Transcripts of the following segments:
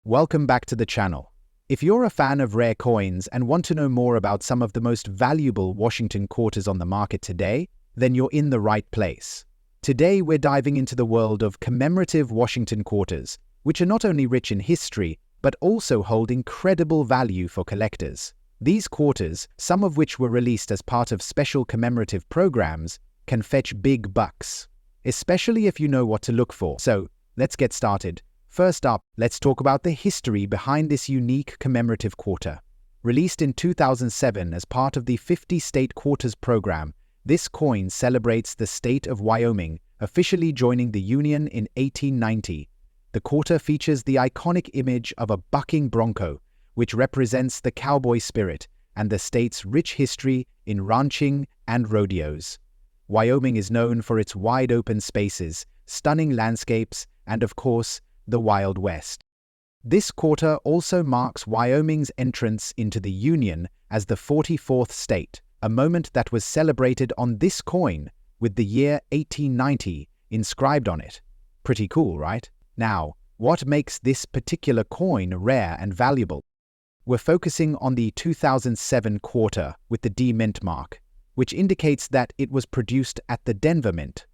Welcome back to the channel. If you're a fan of rare coins and want to know more about some of the most valuable Washington quarters on the market today, then you're in the right place. Today we're diving into the world of commemorative Washington quarters, which are not only rich in history, but also hold incredible value for collectors. These quarters, some of which were released as part of special commemorative programs, can fetch big bucks, especially if you know what to look for. So, let's get started. First up, let's talk about the history behind this unique commemorative quarter. Released in 2007 as part of the 50 State Quarters program, this coin celebrates the state of Wyoming, officially joining the Union in 1890. The quarter features the iconic image of a bucking bronco, which represents the cowboy spirit and the state's rich history in ranching and rodeos. Wyoming is known for its wide-open spaces, stunning landscapes, and of course, the Wild West. This quarter also marks Wyoming's entrance into the Union as the 44th state, a moment that was celebrated on this coin with the year 1890 inscribed on it. Pretty cool, right? Now, what makes this particular coin rare and valuable? We're focusing on the 2007 quarter with the D Mint mark, which indicates that it was produced at the Denver Mint.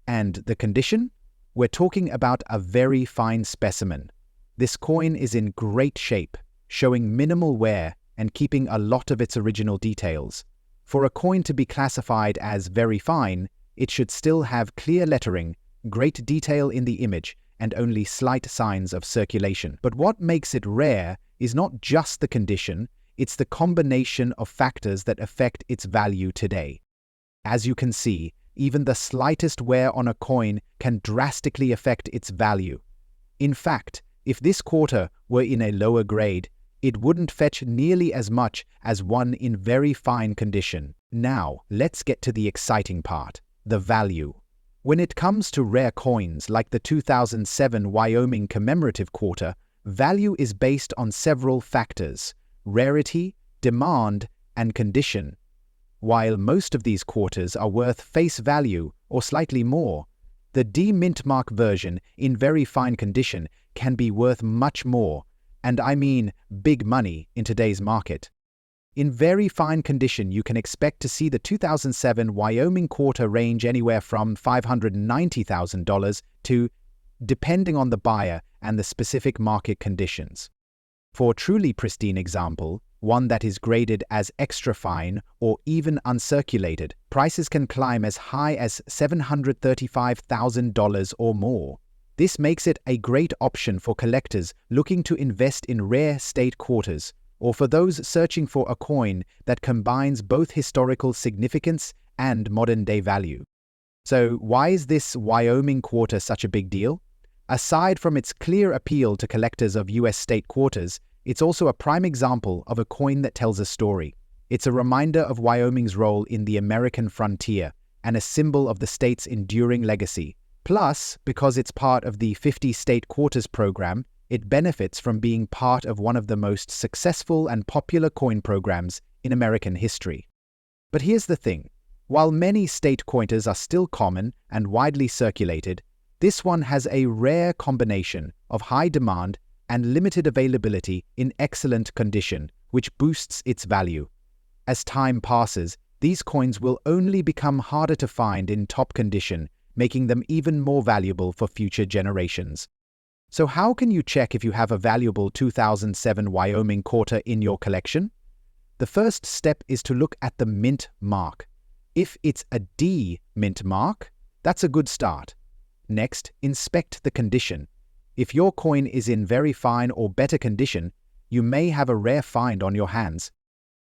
And the condition? We're talking about a very fine specimen. This coin is in great shape, showing minimal wear and keeping a lot of its original details. For a coin to be classified as very fine, it should still have clear lettering, great detail in the image, and only slight signs of circulation. But what makes it rare is not just the condition, it's the combination of factors that affect its value today. As you can see, even the slightest wear on a coin can drastically affect its value. In fact, if this quarter were in a lower grade, it wouldn't fetch nearly as much as one in very fine condition. Now, let's get to the exciting part, the value. When it comes to rare coins like the 2007 Wyoming commemorative quarter, value is based on several factors: rarity, demand, and condition. While most of these quarters are worth face value or slightly more, the D Mint mark version in very fine condition can be worth much more, and I mean big money in today's market. In very fine condition, you can expect to see the 2007 Wyoming quarter range anywhere from $590,000 to, depending on the buyer and the specific market conditions. For a truly pristine example, one that is graded as extra fine or even uncirculated, prices can climb as high as $735,000 or more. This makes it a great option for collectors looking to invest in rare state quarters, or for those searching for a coin that combines both historical significance and modern-day value. So why is this Wyoming quarter such a big deal? Aside from its clear appeal to collectors of US state quarters, it's also a prime example of a coin that tells a story. It's a reminder of Wyoming's role in the American frontier and a symbol of the state's enduring legacy. Plus, because it's part of the 50 State Quarters program, it benefits from being part of one of the most successful and popular coin programs in American history. But here's the thing. While many state coiners are still common and widely circulated, this one has a rare combination of high demand and limited availability in excellent condition, which boosts its value. As time passes, these coins will only become harder to find in top condition, making them even more valuable for future generations. So how can you check if you have a valuable 2007 Wyoming quarter in your collection? The first step is to look at the mint mark. If it's a D mint mark, that's a good start. Next, inspect the condition. If your coin is in very fine or better condition, you may have a rare find on your hands.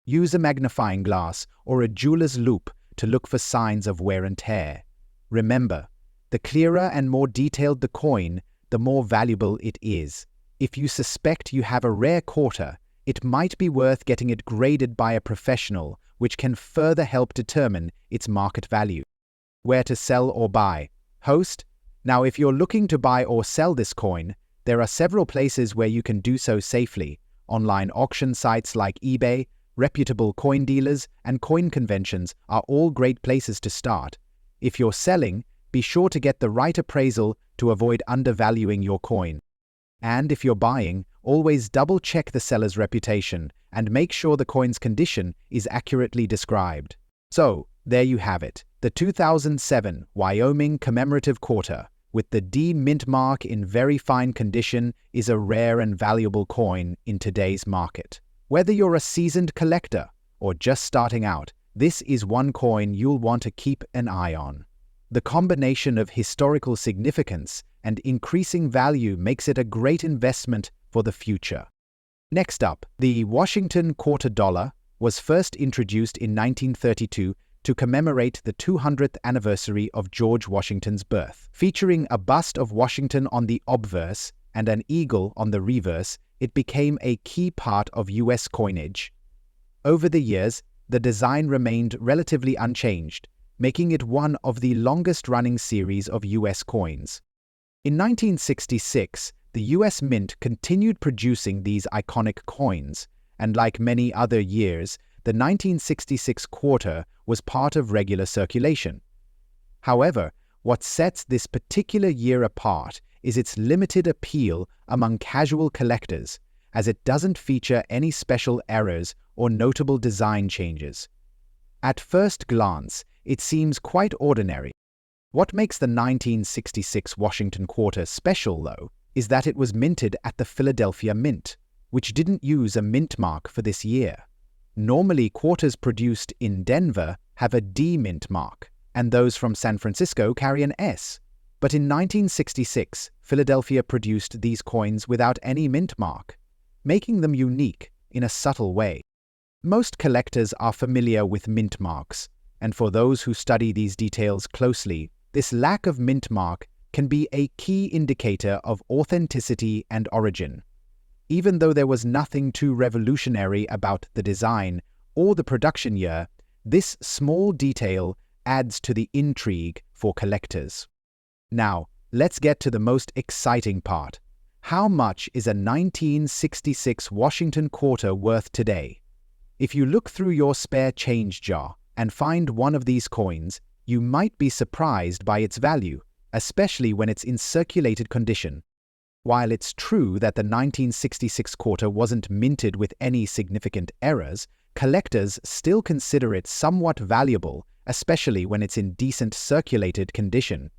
Use a magnifying glass or a jeweler's loupe to look for signs of wear and tear. Remember, the clearer and more detailed the coin, the more valuable it is. If you suspect you have a rare quarter, it might be worth getting it graded by a professional, which can further help determine its market value. Where to sell or buy? Host? Now, if you're looking to buy or sell this coin, there are several places where you can do so safely. Online auction sites like eBay, reputable coin dealers, and coin conventions are all great places to start. If you're selling, be sure to get the right appraisal to avoid undervaluing your coin. And if you're buying, always double-check the seller's reputation and make sure the coin's condition is accurately described. So, there you have it, the 2007 Wyoming Commemorative Quarter, with the D mint mark in very fine condition, is a rare and valuable coin in today's market. Whether you're a seasoned collector or just starting out, this is one coin you'll want to keep an eye on. The combination of historical significance and increasing value makes it a great investment for the future. Next up, the Washington quarter dollar was first introduced in 1932 to commemorate the 200th anniversary of George Washington's birth. Featuring a bust of Washington on the obverse and an eagle on the reverse, it became a key part of U.S. coinage. Over the years, the design remained relatively unchanged, making it one of the longest-running series of U.S. coins. In 1966, the U.S. Mint continued producing these iconic coins, and like many other years, the 1966 quarter was part of regular circulation. However, what sets this particular year apart is its limited appeal among casual collectors, as it doesn't feature any special errors or notable design changes. At first glance, it seems quite ordinary. What makes the 1966 Washington quarter special, though, is that it was minted at the Philadelphia Mint, which didn't use a mint mark for this year. Normally, quarters produced in Denver have a D mint mark, and those from San Francisco carry an S. But in 1966, Philadelphia produced these coins without any mint mark, making them unique in a subtle way. Most collectors are familiar with mint marks, and for those who study these details closely, this lack of mint mark can be a key indicator of authenticity and origin. Even though there was nothing too revolutionary about the design or the production year, this small detail adds to the intrigue for collectors. Now, let's get to the most exciting part. How much is a 1966 Washington quarter worth today? If you look through your spare change jar and find one of these coins, you might be surprised by its value, especially when it's in circulated condition. While it's true that the 1966 quarter wasn't minted with any significant errors, collectors still consider it somewhat valuable, especially when it's in decent circulated condition.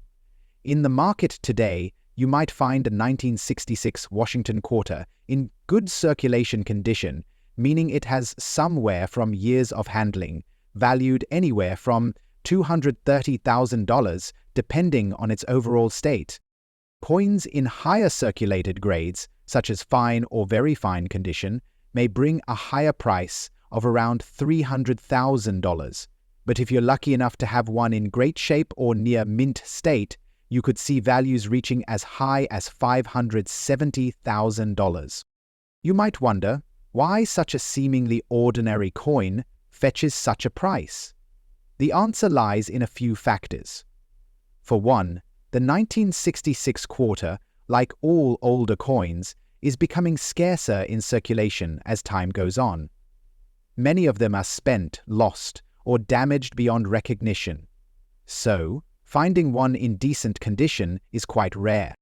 In the market today, you might find a 1966 Washington quarter in good circulation condition, meaning it has somewhere from years of handling, valued anywhere from $230,000 depending on its overall state. Coins in higher circulated grades, such as fine or very fine condition, may bring a higher price of around $300,000. But if you're lucky enough to have one in great shape or near mint state, you could see values reaching as high as $570,000. You might wonder why such a seemingly ordinary coin fetches such a price. The answer lies in a few factors. For one, the 1966 quarter, like all older coins, is becoming scarcer in circulation as time goes on. Many of them are spent, lost, or damaged beyond recognition. So, finding one in decent condition is quite rare.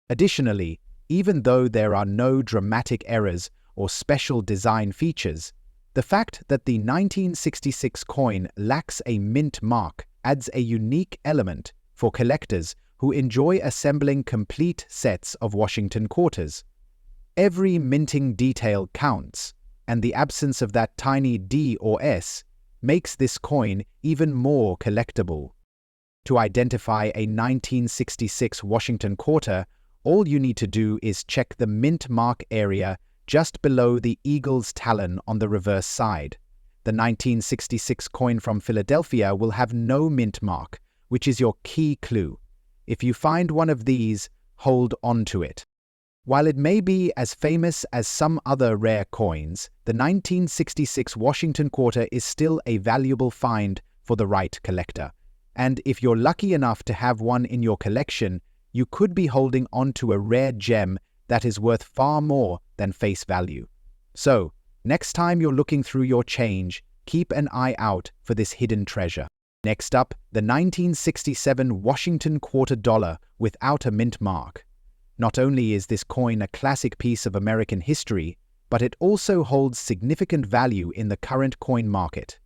Additionally, even though there are no dramatic errors or special design features, the fact that the 1966 coin lacks a mint mark adds a unique element for collectors who enjoy assembling complete sets of Washington quarters. Every minting detail counts, and the absence of that tiny D or S makes this coin even more collectible. To identify a 1966 Washington quarter, all you need to do is check the mint mark area just below the eagle's talon on the reverse side. The 1966 coin from Philadelphia will have no mint mark, which is your key clue. If you find one of these, hold on to it. While it may be as famous as some other rare coins, the 1966 Washington quarter is still a valuable find for the right collector. And if you're lucky enough to have one in your collection, you could be holding on to a rare gem that is worth far more than face value. So, next time you're looking through your change, keep an eye out for this hidden treasure. Next up, the 1967 Washington quarter dollar without a mint mark. Not only is this coin a classic piece of American history, but it also holds significant value in the current coin market.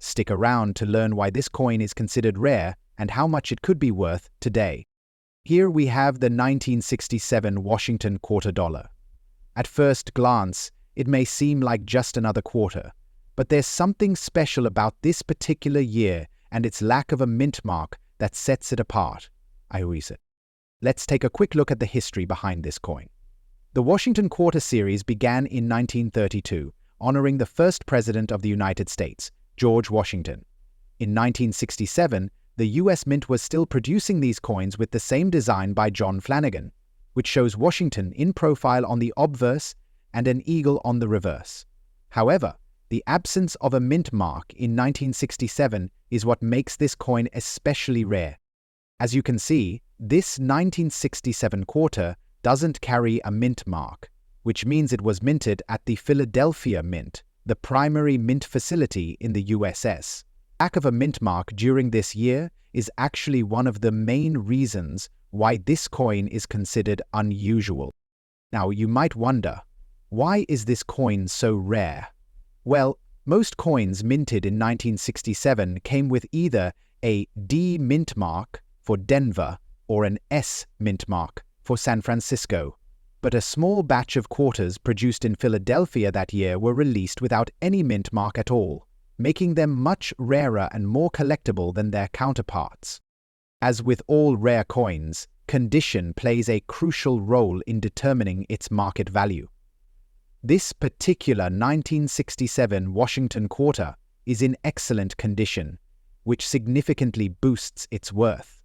Stick around to learn why this coin is considered rare and how much it could be worth today. Here we have the 1967 Washington quarter dollar. At first glance, it may seem like just another quarter, but there's something special about this particular year and its lack of a mint mark that sets it apart. Let's take a quick look at the history behind this coin. The Washington Quarter series began in 1932, honoring the first president of the United States, George Washington. In 1967, the U.S. Mint was still producing these coins with the same design by John Flanagan, which shows Washington in profile on the obverse and an eagle on the reverse. However, the absence of a mint mark in 1967 is what makes this coin especially rare. As you can see, this 1967 quarter doesn't carry a mint mark, which means it was minted at the Philadelphia Mint, the primary mint facility in the USS. Lack of a mint mark during this year is actually one of the main reasons why this coin is considered unusual. Now, you might wonder, why is this coin so rare? Well, most coins minted in 1967 came with either a D mint mark for Denver or an S mint mark for San Francisco, but a small batch of quarters produced in Philadelphia that year were released without any mint mark at all, making them much rarer and more collectible than their counterparts. As with all rare coins, condition plays a crucial role in determining its market value. This particular 1967 Washington quarter is in excellent condition, which significantly boosts its worth.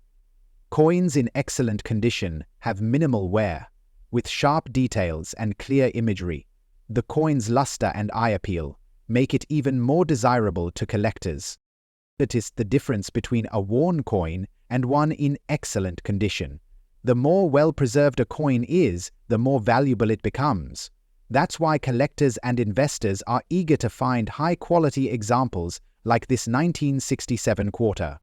Coins in excellent condition have minimal wear, with sharp details and clear imagery. The coin's luster and eye appeal make it even more desirable to collectors. That is the difference between a worn coin and one in excellent condition. The more well-preserved a coin is, the more valuable it becomes. That's why collectors and investors are eager to find high-quality examples like this 1967 quarter.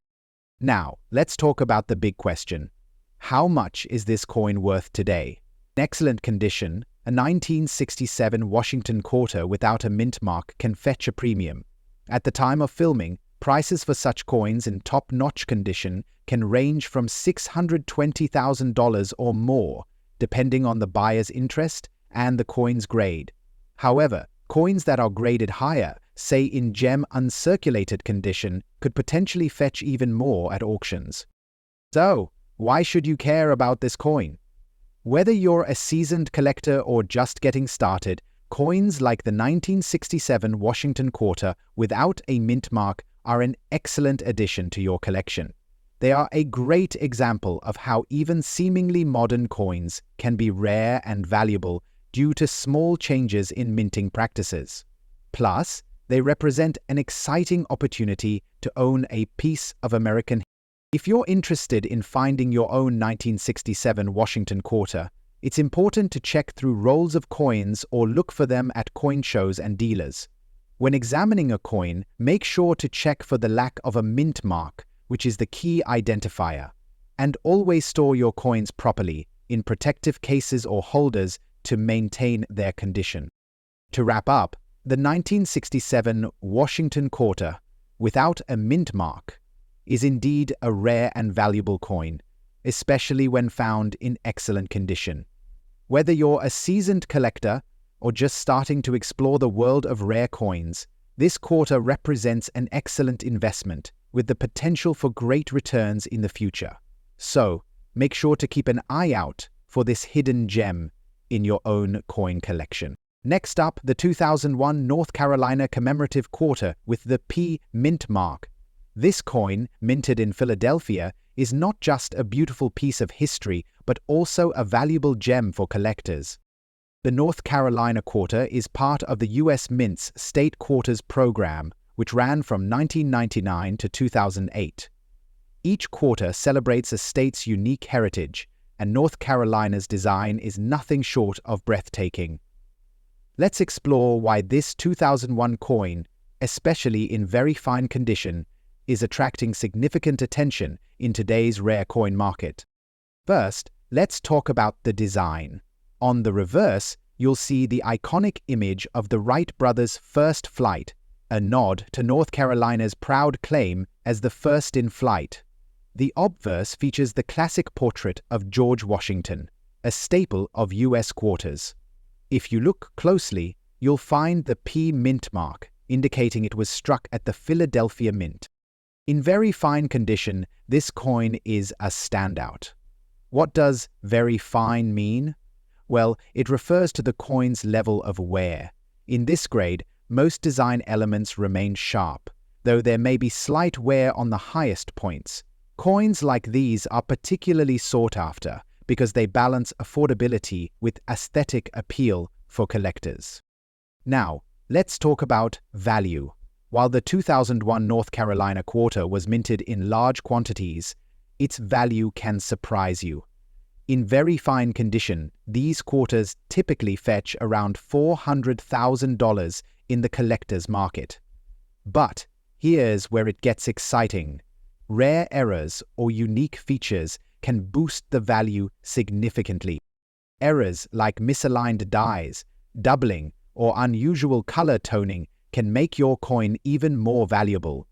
Now, let's talk about the big question. How much is this coin worth today? In excellent condition, a 1967 Washington quarter without a mint mark can fetch a premium. At the time of filming, prices for such coins in top-notch condition can range from $620,000 or more, depending on the buyer's interest and the coin's grade. However, coins that are graded higher, say in gem uncirculated condition, could potentially fetch even more at auctions. So, why should you care about this coin? Whether you're a seasoned collector or just getting started, coins like the 1967 Washington quarter without a mint mark are an excellent addition to your collection. They are a great example of how even seemingly modern coins can be rare and valuable due to small changes in minting practices. Plus, they represent an exciting opportunity to own a piece of American history. If you're interested in finding your own 1967 Washington quarter, it's important to check through rolls of coins or look for them at coin shows and dealers. When examining a coin, make sure to check for the lack of a mint mark, which is the key identifier, and always store your coins properly in protective cases or holders to maintain their condition. To wrap up, the 1967 Washington quarter, without a mint mark, is indeed a rare and valuable coin, especially when found in excellent condition. Whether you're a seasoned collector or just starting to explore the world of rare coins, this quarter represents an excellent investment with the potential for great returns in the future. So, make sure to keep an eye out for this hidden gem in your own coin collection. Next up, the 2001 North Carolina Commemorative quarter with the P mint mark. This coin, minted in Philadelphia, is not just a beautiful piece of history, but also a valuable gem for collectors. The North Carolina quarter is part of the U.S. Mint's State Quarters program, which ran from 1999 to 2008. Each quarter celebrates a state's unique heritage, and North Carolina's design is nothing short of breathtaking. Let's explore why this 2001 coin, especially in very fine condition, is attracting significant attention in today's rare coin market. First, let's talk about the design. On the reverse, you'll see the iconic image of the Wright brothers' first flight, a nod to North Carolina's proud claim as the first in flight. The obverse features the classic portrait of George Washington, a staple of U.S. quarters. If you look closely, you'll find the P mint mark, indicating it was struck at the Philadelphia Mint. In very fine condition, this coin is a standout. What does very fine mean? Well, it refers to the coin's level of wear. In this grade, most design elements remain sharp, though there may be slight wear on the highest points. Coins like these are particularly sought after because they balance affordability with aesthetic appeal for collectors. Now, let's talk about value. While the 2001 North Carolina quarter was minted in large quantities, its value can surprise you. In very fine condition, these quarters typically fetch around $400,000 in the collector's market. But here's where it gets exciting. Rare errors or unique features can boost the value significantly. Errors like misaligned dies, doubling, or unusual color toning can make your coin even more valuable.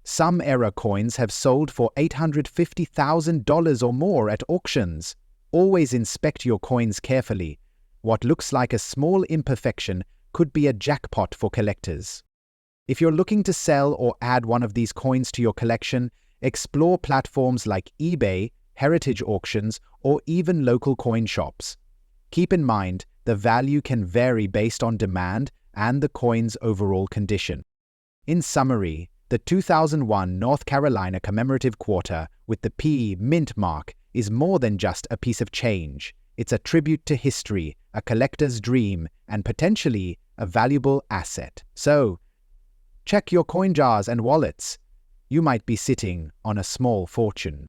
Some error coins have sold for $850,000 or more at auctions. Always inspect your coins carefully. What looks like a small imperfection could be a jackpot for collectors. If you're looking to sell or add one of these coins to your collection, explore platforms like eBay, heritage auctions, or even local coin shops. Keep in mind, the value can vary based on demand and the coin's overall condition. In summary, the 2001 North Carolina Commemorative Quarter with the P mint mark is more than just a piece of change. It's a tribute to history, a collector's dream, and potentially a valuable asset. So, check your coin jars and wallets. You might be sitting on a small fortune.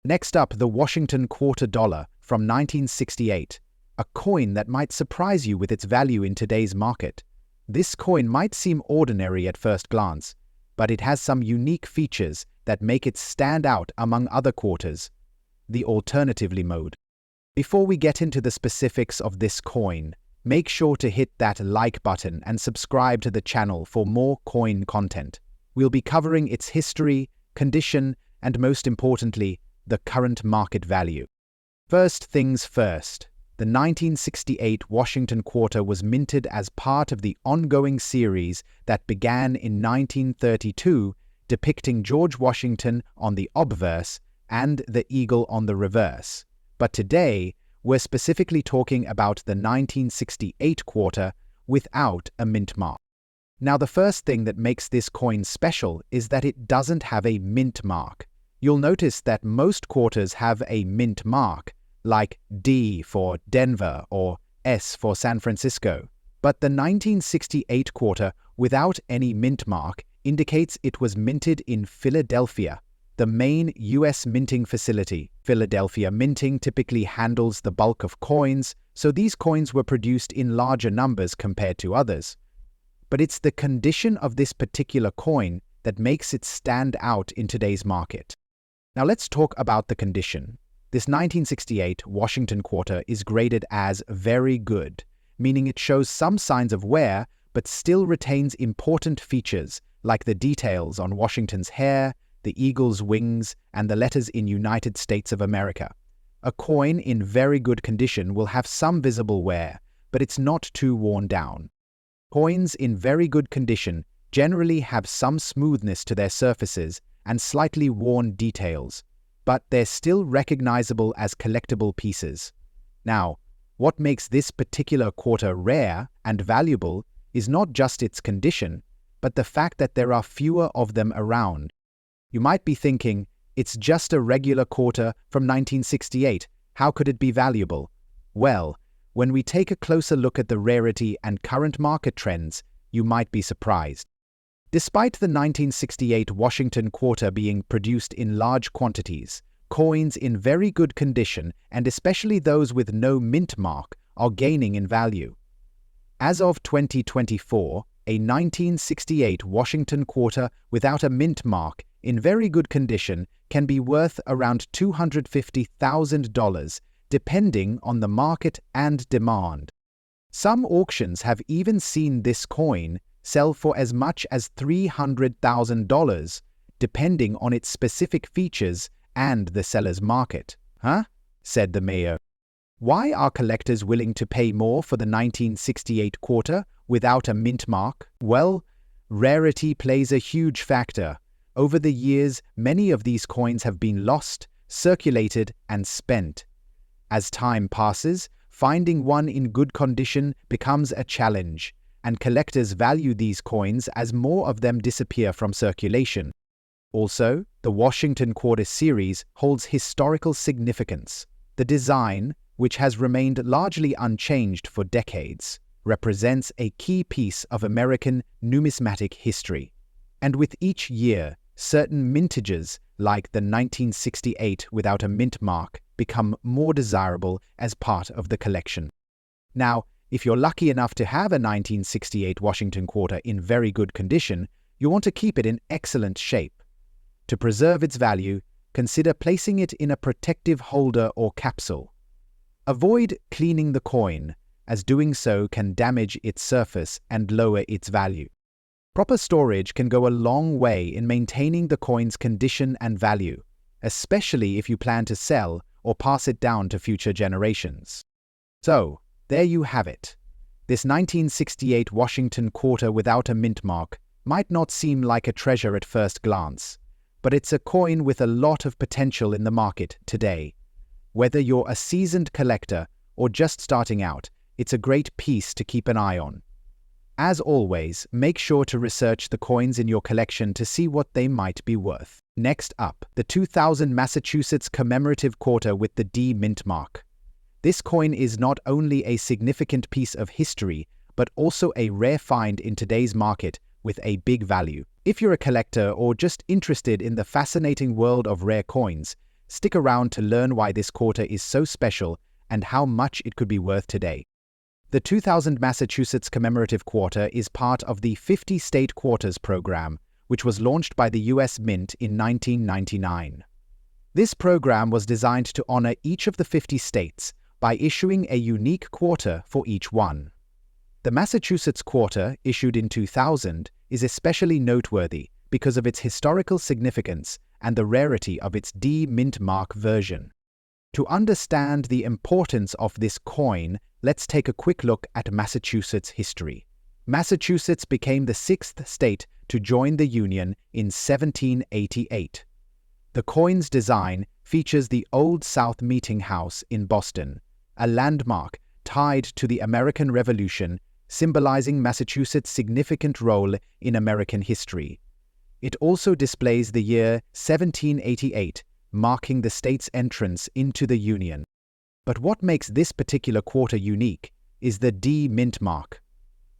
Next up, the Washington Quarter Dollar from 1968, a coin that might surprise you with its value in today's market. This coin might seem ordinary at first glance, but it has some unique features that make it stand out among other quarters. The alternatively mode. Before we get into the specifics of this coin, make sure to hit that like button and subscribe to the channel for more coin content. We'll be covering its history, condition, and most importantly, the current market value. First things first, the 1968 Washington Quarter was minted as part of the ongoing series that began in 1932, depicting George Washington on the obverse and the eagle on the reverse. But today, we're specifically talking about the 1968 quarter without a mint mark. Now, the first thing that makes this coin special is that it doesn't have a mint mark. You'll notice that most quarters have a mint mark, like D for Denver or S for San Francisco. But the 1968 quarter without any mint mark indicates it was minted in Philadelphia, the main U.S. minting facility. Philadelphia Minting typically handles the bulk of coins, so these coins were produced in larger numbers compared to others. But it's the condition of this particular coin that makes it stand out in today's market. Now let's talk about the condition. This 1968 Washington Quarter is graded as very good, meaning it shows some signs of wear but still retains important features like the details on Washington's hair, the eagle's wings, and the letters in United States of America. A coin in very good condition will have some visible wear, but it's not too worn down. Coins in very good condition generally have some smoothness to their surfaces and slightly worn details, but they're still recognizable as collectible pieces. Now, what makes this particular quarter rare and valuable is not just its condition, but the fact that there are fewer of them around. You might be thinking, it's just a regular quarter from 1968, how could it be valuable? Well, when we take a closer look at the rarity and current market trends, you might be surprised. Despite the 1968 Washington Quarter being produced in large quantities, coins in very good condition, and especially those with no mint mark, are gaining in value. As of 2024, a 1968 Washington Quarter without a mint mark in very good condition, can be worth around $250,000, depending on the market and demand. Some auctions have even seen this coin sell for as much as $300,000, depending on its specific features and the seller's market. Huh? Said the mayor. Why are collectors willing to pay more for the 1968 quarter without a mint mark? Well, rarity plays a huge factor. Over the years, many of these coins have been lost, circulated, and spent. As time passes, finding one in good condition becomes a challenge, and collectors value these coins as more of them disappear from circulation. Also, the Washington Quarter series holds historical significance. The design, which has remained largely unchanged for decades, represents a key piece of American numismatic history. And with each year, certain mintages, like the 1968 without a mint mark, become more desirable as part of the collection. Now, if you're lucky enough to have a 1968 Washington Quarter in very good condition, you want to keep it in excellent shape. To preserve its value, consider placing it in a protective holder or capsule. Avoid cleaning the coin, as doing so can damage its surface and lower its value. Proper storage can go a long way in maintaining the coin's condition and value, especially if you plan to sell or pass it down to future generations. So, there you have it. This 1968 Washington Quarter without a mint mark might not seem like a treasure at first glance, but it's a coin with a lot of potential in the market today. Whether you're a seasoned collector or just starting out, it's a great piece to keep an eye on. As always, make sure to research the coins in your collection to see what they might be worth. Next up, the 2000 Massachusetts Commemorative Quarter with the D mint mark. This coin is not only a significant piece of history, but also a rare find in today's market with a big value. If you're a collector or just interested in the fascinating world of rare coins, stick around to learn why this quarter is so special and how much it could be worth today. The 2000 Massachusetts Commemorative Quarter is part of the 50 State Quarters program, which was launched by the U.S. Mint in 1999. This program was designed to honor each of the 50 states by issuing a unique quarter for each one. The Massachusetts Quarter, issued in 2000, is especially noteworthy because of its historical significance and the rarity of its D mint mark version. To understand the importance of this coin, let's take a quick look at Massachusetts history. Massachusetts became the 6th state to join the Union in 1788. The coin's design features the Old South Meeting House in Boston, a landmark tied to the American Revolution, symbolizing Massachusetts' significant role in American history. It also displays the year 1788, marking the state's entrance into the Union. But what makes this particular quarter unique is the D mint mark.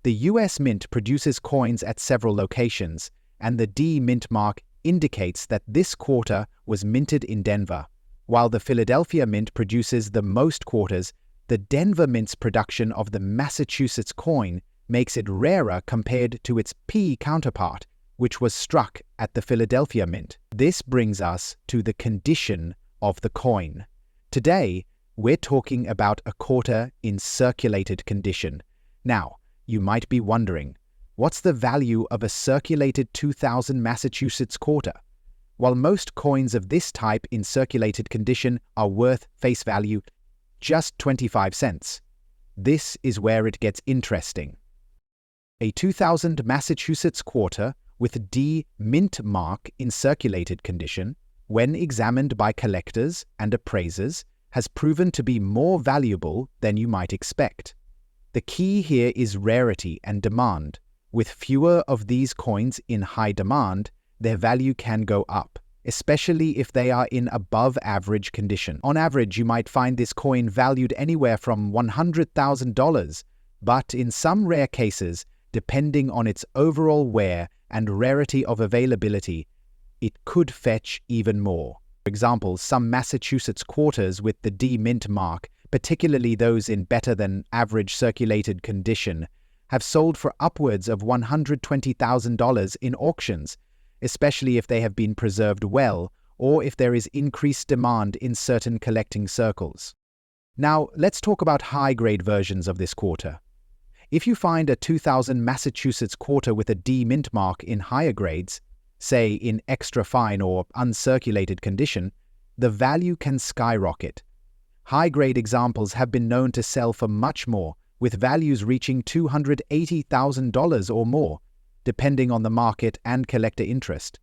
The U.S. Mint produces coins at several locations, and the D mint mark indicates that this quarter was minted in Denver. While the Philadelphia Mint produces the most quarters, the Denver Mint's production of the Massachusetts coin makes it rarer compared to its P counterpart, which was struck at the Philadelphia Mint. This brings us to the condition of the coin. Today, we're talking about a quarter in circulated condition. Now, you might be wondering, what's the value of a circulated 2000 Massachusetts quarter? While most coins of this type in circulated condition are worth face value just 25 cents, this is where it gets interesting. A 2000 Massachusetts quarter with D mint mark in circulated condition, when examined by collectors and appraisers, has proven to be more valuable than you might expect. The key here is rarity and demand. With fewer of these coins in high demand, their value can go up, especially if they are in above-average condition. On average, you might find this coin valued anywhere from $100,000, but in some rare cases, depending on its overall wear and rarity of availability, it could fetch even more. For example, some Massachusetts quarters with the D mint mark, particularly those in better than average circulated condition, have sold for upwards of $120,000 in auctions, especially if they have been preserved well or if there is increased demand in certain collecting circles. Now, let's talk about high-grade versions of this quarter. If you find a 2000 Massachusetts quarter with a D mint mark in higher grades, say in extra fine or uncirculated condition, the value can skyrocket. High-grade examples have been known to sell for much more, with values reaching $280,000 or more, depending on the market and collector interest.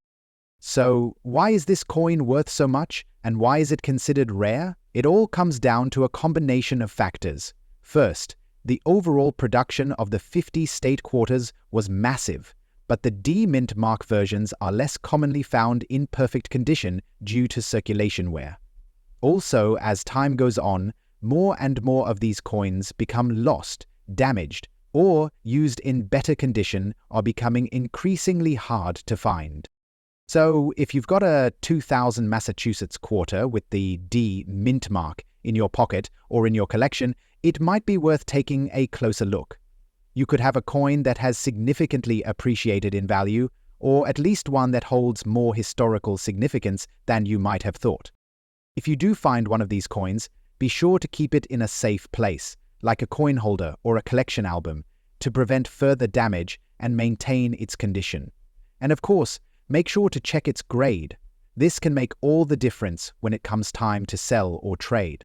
So, why is this coin worth so much, and why is it considered rare? It all comes down to a combination of factors. First, the overall production of the 50 state quarters was massive, but the D mint mark versions are less commonly found in perfect condition due to circulation wear. Also, as time goes on, more and more of these coins become lost, damaged, or used in better condition are becoming increasingly hard to find. So, if you've got a 2000 Massachusetts quarter with the D mint mark in your pocket or in your collection, it might be worth taking a closer look. You could have a coin that has significantly appreciated in value, or at least one that holds more historical significance than you might have thought. If you do find one of these coins, be sure to keep it in a safe place, like a coin holder or a collection album, to prevent further damage and maintain its condition. And of course, make sure to check its grade. This can make all the difference when it comes time to sell or trade.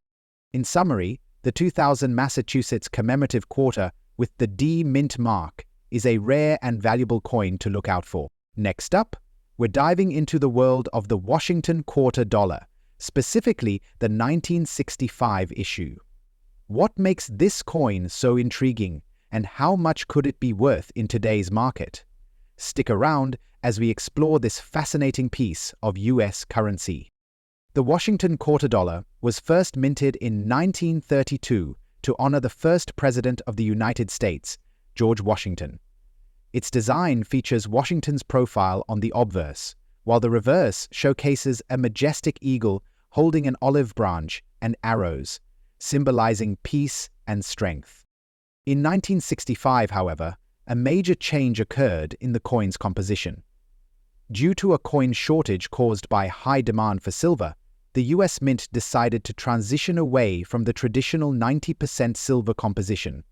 In summary, the 2000 Massachusetts Commemorative quarter with the D mint mark is a rare and valuable coin to look out for. Next up, we're diving into the world of the Washington quarter dollar, specifically the 1965 issue. What makes this coin so intriguing, and how much could it be worth in today's market? Stick around as we explore this fascinating piece of US currency. The Washington quarter dollar was first minted in 1932 to honor the first president of the United States, George Washington. Its design features Washington's profile on the obverse, while the reverse showcases a majestic eagle holding an olive branch and arrows, symbolizing peace and strength. In 1965, however, a major change occurred in the coin's composition. Due to a coin shortage caused by high demand for silver, the US Mint decided to transition away from the traditional 90% silver composition.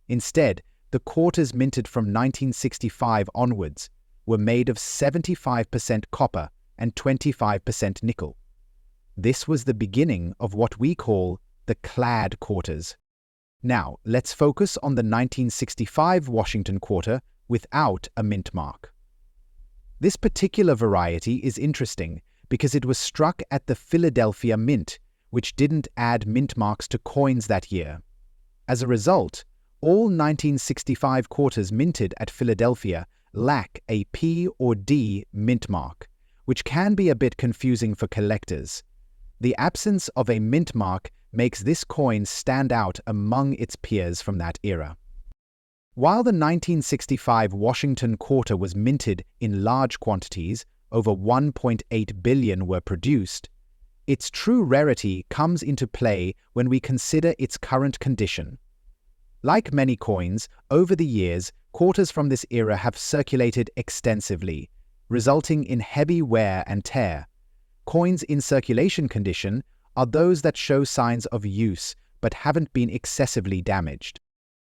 Instead, the quarters minted from 1965 onwards were made of 75% copper and 25% nickel. This was the beginning of what we call the clad quarters. Now, let's focus on the 1965 Washington quarter without a mint mark. This particular variety is interesting because it was struck at the Philadelphia Mint, which didn't add mint marks to coins that year. As a result, all 1965 quarters minted at Philadelphia lack a P or D mint mark, which can be a bit confusing for collectors. The absence of a mint mark makes this coin stand out among its peers from that era. While the 1965 Washington quarter was minted in large quantities, over 1.8 billion were produced, its true rarity comes into play when we consider its current condition. Like many coins, over the years, quarters from this era have circulated extensively, resulting in heavy wear and tear. Coins in circulation condition are those that show signs of use but haven't been excessively damaged.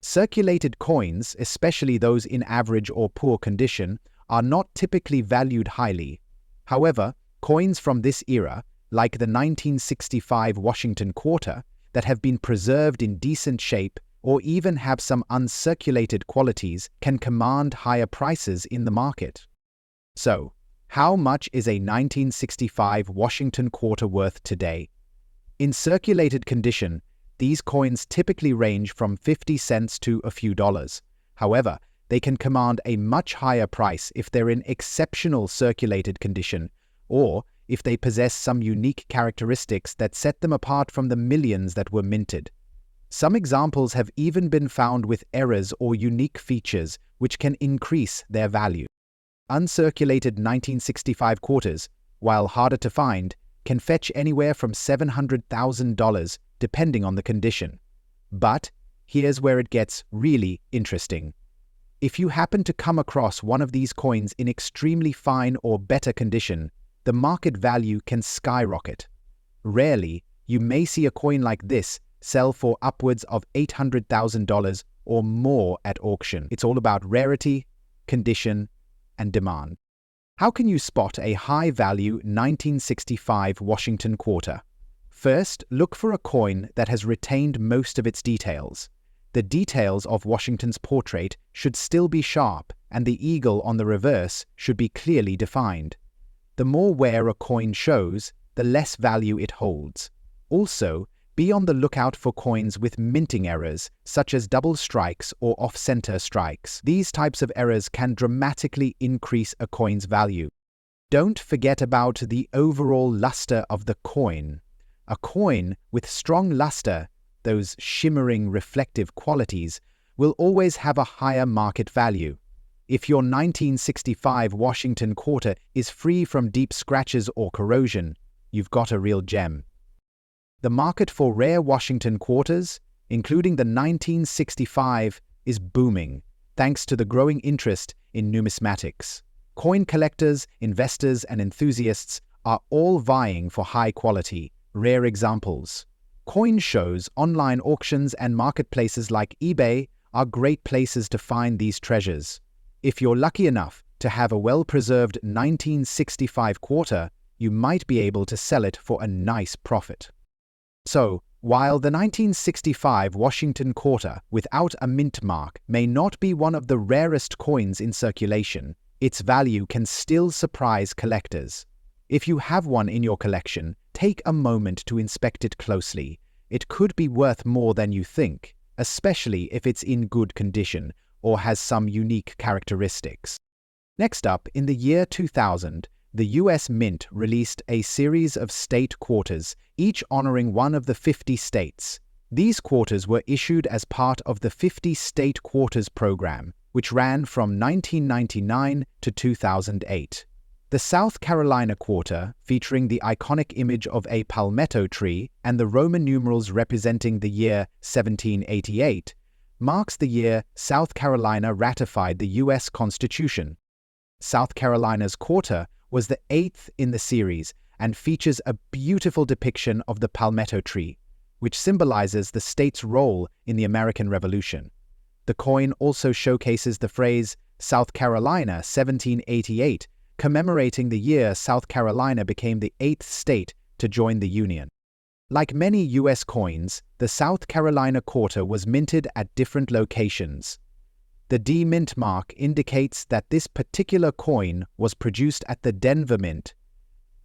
Circulated coins, especially those in average or poor condition, are not typically valued highly. However, coins from this era, like the 1965 Washington quarter, that have been preserved in decent shape or even have some uncirculated qualities, can command higher prices in the market. So, how much is a 1965 Washington quarter worth today? In circulated condition, these coins typically range from 50 cents to a few dollars. However, they can command a much higher price if they're in exceptional circulated condition, or if they possess some unique characteristics that set them apart from the millions that were minted. Some examples have even been found with errors or unique features which can increase their value. Uncirculated 1965 quarters, while harder to find, can fetch anywhere from $700,000 depending on the condition. But here's where it gets really interesting. If you happen to come across one of these coins in extremely fine or better condition, the market value can skyrocket. Rarely, you may see a coin like this sell for upwards of $800,000 or more at auction. It's all about rarity, condition, and demand. How can you spot a high-value 1965 Washington quarter? First, look for a coin that has retained most of its details. The details of Washington's portrait should still be sharp, and the eagle on the reverse should be clearly defined. The more wear a coin shows, the less value it holds. Also, be on the lookout for coins with minting errors, such as double strikes or off-center strikes. These types of errors can dramatically increase a coin's value. Don't forget about the overall luster of the coin. A coin with strong luster, those shimmering reflective qualities, will always have a higher market value. If your 1965 Washington quarter is free from deep scratches or corrosion, you've got a real gem. The market for rare Washington quarters, including the 1965, is booming, thanks to the growing interest in numismatics. Coin collectors, investors, and enthusiasts are all vying for high-quality, rare examples. Coin shows, online auctions, and marketplaces like eBay are great places to find these treasures. If you're lucky enough to have a well-preserved 1965 quarter, you might be able to sell it for a nice profit. So, while the 1965 Washington quarter without a mint mark may not be one of the rarest coins in circulation, its value can still surprise collectors. If you have one in your collection, take a moment to inspect it closely. It could be worth more than you think, especially if it's in good condition or has some unique characteristics. Next up, in the year 2000, the U.S. Mint released a series of state quarters, each honoring one of the 50 states. These quarters were issued as part of the 50 State Quarters program, which ran from 1999 to 2008. The South Carolina quarter, featuring the iconic image of a palmetto tree and the Roman numerals representing the year 1788, marks the year South Carolina ratified the U.S. Constitution. South Carolina's quarter was the 8th in the series and features a beautiful depiction of the palmetto tree, which symbolizes the state's role in the American Revolution. The coin also showcases the phrase South Carolina 1788, commemorating the year South Carolina became the 8th state to join the Union. Like many U.S. coins, the South Carolina quarter was minted at different locations. The D Mint mark indicates that this particular coin was produced at the Denver Mint.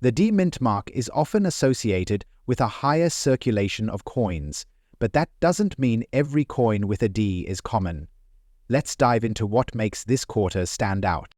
The D Mint mark is often associated with a higher circulation of coins, but that doesn't mean every coin with a D is common. Let's dive into what makes this quarter stand out.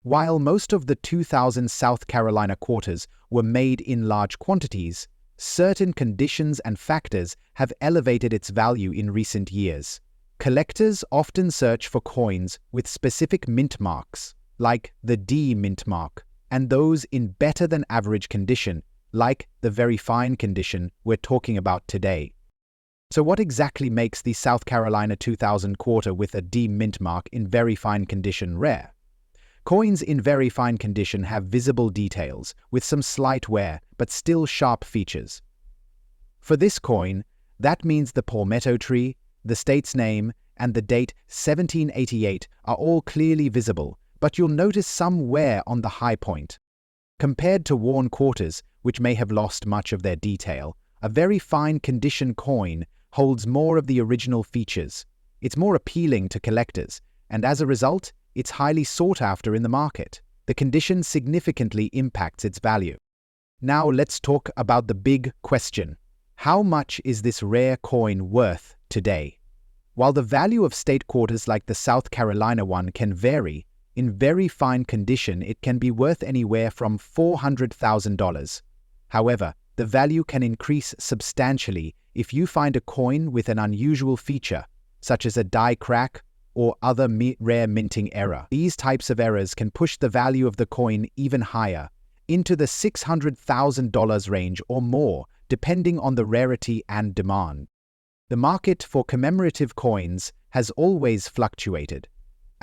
While most of the 2000 South Carolina quarters were made in large quantities, certain conditions and factors have elevated its value in recent years. Collectors often search for coins with specific mint marks, like the D Mint mark, and those in better than average condition, like the very fine condition we're talking about today. So what exactly makes the South Carolina 2000 quarter with a D Mint mark in very fine condition rare? Coins in very fine condition have visible details, with some slight wear, but still sharp features. For this coin, that means the palmetto tree, the state's name, and the date 1788 are all clearly visible, but you'll notice some wear on the high point. Compared to worn quarters, which may have lost much of their detail, a very fine condition coin holds more of the original features. It's more appealing to collectors, and as a result, it's highly sought after in the market. The condition significantly impacts its value. Now let's talk about the big question. How much is this rare coin worth today? While the value of state quarters like the South Carolina one can vary, in very fine condition it can be worth anywhere from $400,000. However, the value can increase substantially if you find a coin with an unusual feature, such as a die crack or other rare minting error. These types of errors can push the value of the coin even higher, into the $600,000 range or more, depending on the rarity and demand. The market for commemorative coins has always fluctuated.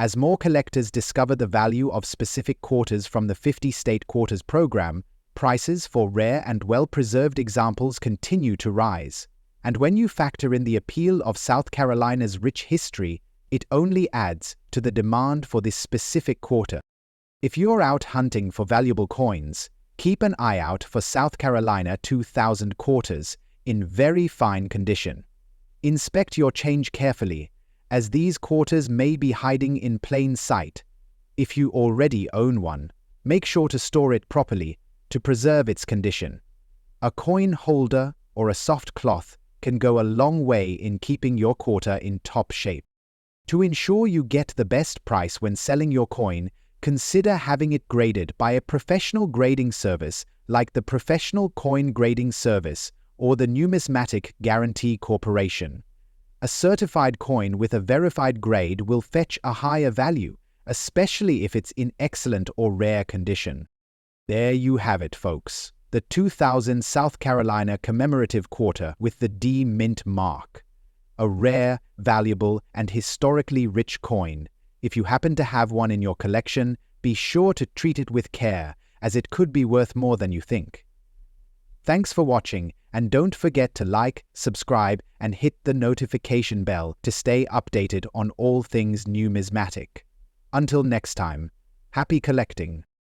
As more collectors discover the value of specific quarters from the 50-state quarters program, prices for rare and well-preserved examples continue to rise. And when you factor in the appeal of South Carolina's rich history, it only adds to the demand for this specific quarter. If you're out hunting for valuable coins, keep an eye out for South Carolina 2000 quarters in very fine condition. Inspect your change carefully, as these quarters may be hiding in plain sight. If you already own one, make sure to store it properly to preserve its condition. A coin holder or a soft cloth can go a long way in keeping your quarter in top shape. To ensure you get the best price when selling your coin, consider having it graded by a professional grading service like the Professional Coin Grading Service or the Numismatic Guarantee Corporation. A certified coin with a verified grade will fetch a higher value, especially if it's in excellent or rare condition. There you have it, folks. The 2000 South Carolina Commemorative Quarter with the D Mint mark. A rare, valuable, and historically rich coin. If you happen to have one in your collection, be sure to treat it with care, as it could be worth more than you think. Thanks for watching, and don't forget to like, subscribe, and hit the notification bell to stay updated on all things numismatic. Until next time, happy collecting!